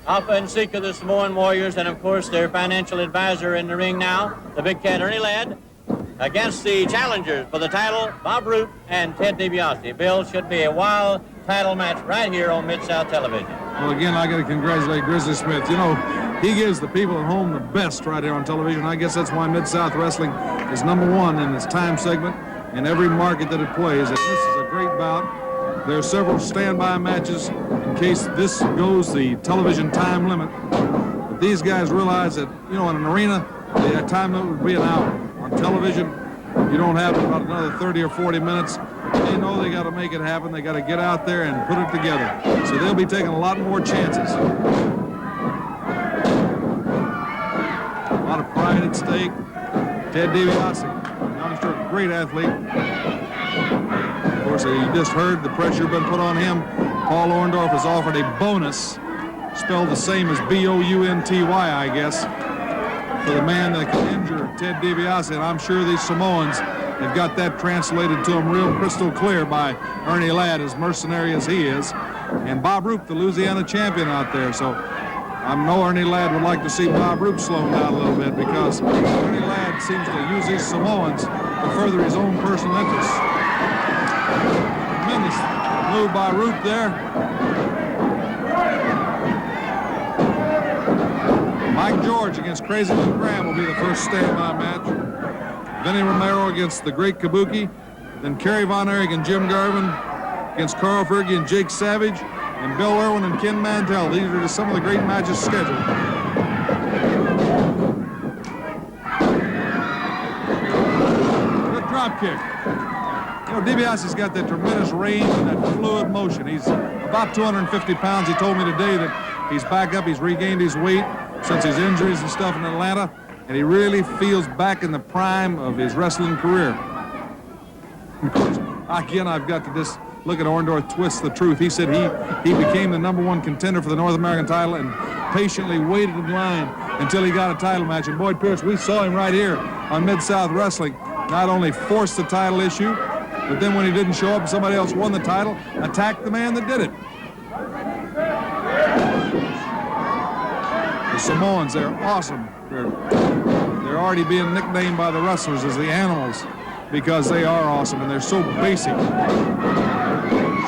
Alpha and Sika, the Samoan Warriors, and of course their financial advisor in the ring now, the big cat Ernie Ladd, against the challengers for the title, Bob Roop and Ted DiBiase. Bill, should be a wild title match right here on Mid-South Television. Well, again, I got to congratulate Grizzly Smith. You know, he gives the people at home the best right here on television. I guess that's why Mid-South Wrestling is #1 in its time segment in every market that it plays. And this is a great bout. There are several standby matches in case this goes the television time limit. But these guys realize that, you know, in an arena, the time limit would be an hour. On television, you don't have about another 30 or 40 minutes. They know they got to make it happen. They got to get out there and put it together. So they'll be taking a lot more chances. A lot of pride at stake. Ted DiBiase, youngster, great athlete. Of course, you just heard the pressure been put on him. Paul Orndorff has offered a bonus, spelled the same as Bounty, I guess, for the man that can injure Ted DiBiase. And I'm sure these Samoans have got that translated to him real crystal clear by Ernie Ladd, as mercenary as he is. And Bob Roop, the Louisiana champion out there. So I know Ernie Ladd would like to see Bob Roop slowing down a little bit, because Ernie Ladd seems to use these Samoans to further his own personal interests. Tremendous move by Roop there. Mike George against Crazy Lou Graham will be the first standby match. Vinny Romero against the Great Kabuki. Then Kerry Von Erich and Jim Garvin against Carl Fergie and Jake Savage. And Bill Irwin and Ken Mantell. These are just some of the great matches scheduled. Good drop kick. You know, DiBiase's got that tremendous range and that fluid motion. He's about 250 pounds. He told me today that he's back up. He's regained his weight since his injuries and stuff in Atlanta. And he really feels back in the prime of his wrestling career. Of course, again, I've got to just look at Orndorff twist the truth. He said he became the #1 contender for the North American title and patiently waited in line until he got a title match. And Boyd Pierce, we saw him right here on Mid-South Wrestling not only force the title issue, but then when he didn't show up and somebody else won the title, attack the man that did it. The Samoans, they're awesome. They're already being nicknamed by the wrestlers as the Animals because they are awesome and they're so basic.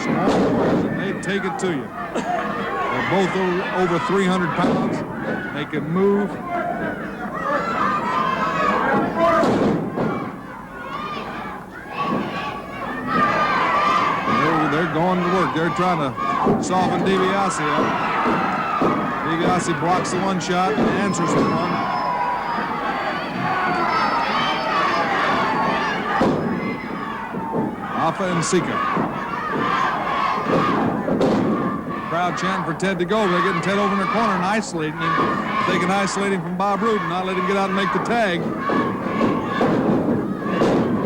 Small warriors, and they take it to you. They're both over 300 pounds. They can move. They're going to work. They're trying to soften DiBiase up. DiBiase blocks the one shot and answers the one. Alpha and Sika. Crowd chanting for Ted to go. They're getting Ted over in the corner and isolating him. They can isolate him from Bob Roop and not let him get out and make the tag.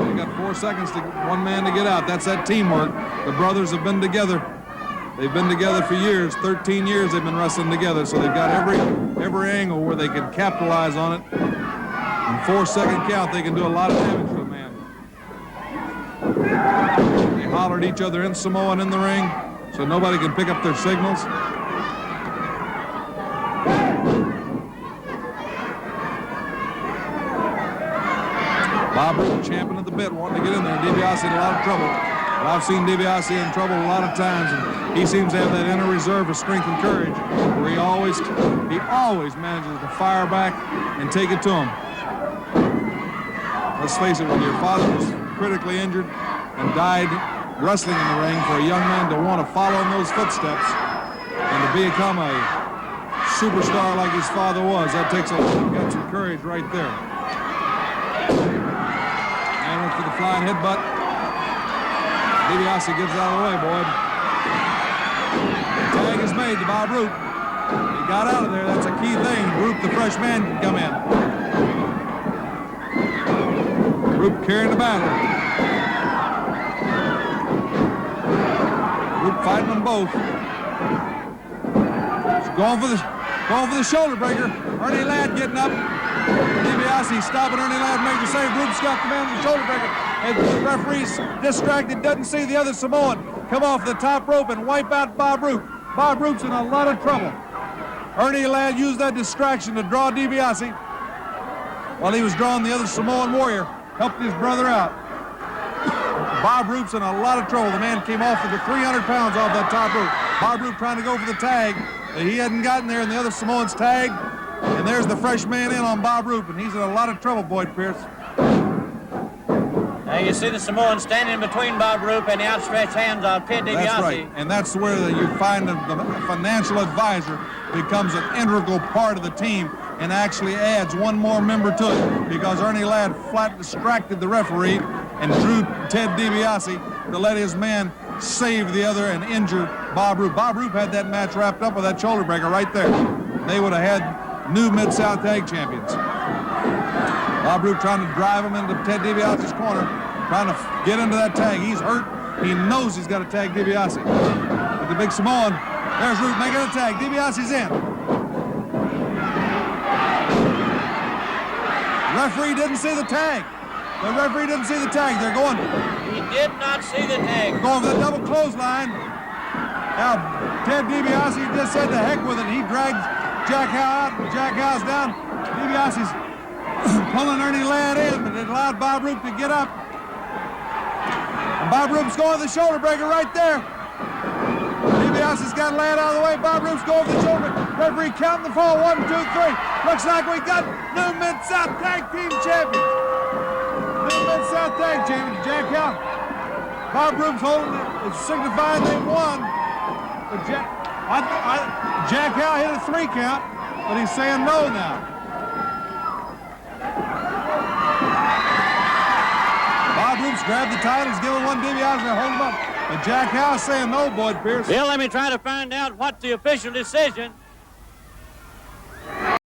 They got 4 seconds to one man to get out. That's that teamwork. The brothers have been together. They've been together for years. 13 years they've been wrestling together, so they've got every angle where they can capitalize on it. In 4-second count, they can do a lot of damage to a man. They hollered each other in Samoan in the ring, so nobody can pick up their signals. Bob Roop, champion of the bit, wanting to get in there. DiBiase in a lot of trouble. But I've seen DiBiase in trouble a lot of times, and he seems to have that inner reserve of strength and courage, where he always manages to fire back and take it to him. Let's face it, when your father was critically injured and died wrestling in the ring, for a young man to want to follow in those footsteps and to become a superstar like his father was, that takes a lot of guts and courage right there. And went for the flying headbutt. DiBiase gets out of the way, Boyd. The tag is made to Bob Roop. He got out of there. That's a key thing. Roop, the fresh man, can come in. Roop carrying the battle. Roop fighting them both. He's going for the shoulder breaker. Ernie Ladd getting up. DiBiase stopping Ernie Ladd, made the save. Roop's got the man with the shoulder breaker. And the referee's distracted, doesn't see the other Samoan come off the top rope and wipe out Bob Roop. Bob Roop's in a lot of trouble. Ernie Ladd used that distraction to draw DiBiase while he was drawing the other Samoan warrior, helped his brother out. Bob Roop's in a lot of trouble. The man came off with the 300 pounds off that top rope. Bob Roop trying to go for the tag. He hadn't gotten there, and the other Samoans tagged. And there's the fresh man in on Bob Roop, and he's in a lot of trouble, Boyd Pierce. Now you see the Samoan standing between Bob Roop and the outstretched hands of Ted DiBiase. That's right, and that's where you find the financial advisor becomes an integral part of the team and actually adds one more member to it, because Ernie Ladd flat distracted the referee and drew Ted DiBiase to let his man save the other and injure Bob Roop. Bob Roop had that match wrapped up with that shoulder breaker right there. They would have had new Mid-South Tag Champions. Bob Roop trying to drive him into Ted DiBiase's corner, trying to get into that tag. He's hurt. He knows he's got to tag DiBiase. But the big Samoan, there's Roop making a tag. DiBiase's in. The referee didn't see the tag. The referee didn't see the tag. They're going. He did not see the tag. They're going for the double clothesline. Now, Ted DiBiase just said to heck with it. He dragged Jack Howe out, and Jack Howe's down. DiBiase's pulling Ernie Ladd in, but it allowed Bob Roop to get up. And Bob Roop's going to the shoulder breaker right there. DiBiase's got Ladd out of the way. Bob Roop's going for the shoulder breaker. Referee counting the fall. 1, 2, 3. Looks like we got new Mid-South Tag Team Champions. New Mid-South Tag Champions, Jack Howe. Bob Roop's holding it. It's signifying they won. But Jack Howe hit a 3 count, but he's saying no now. Bob Roop's grabbed the titles, giving one DiBiase and hold him up. But Jack Howe's saying no, Boyd Pierce. Bill, let me try to find out what the official decision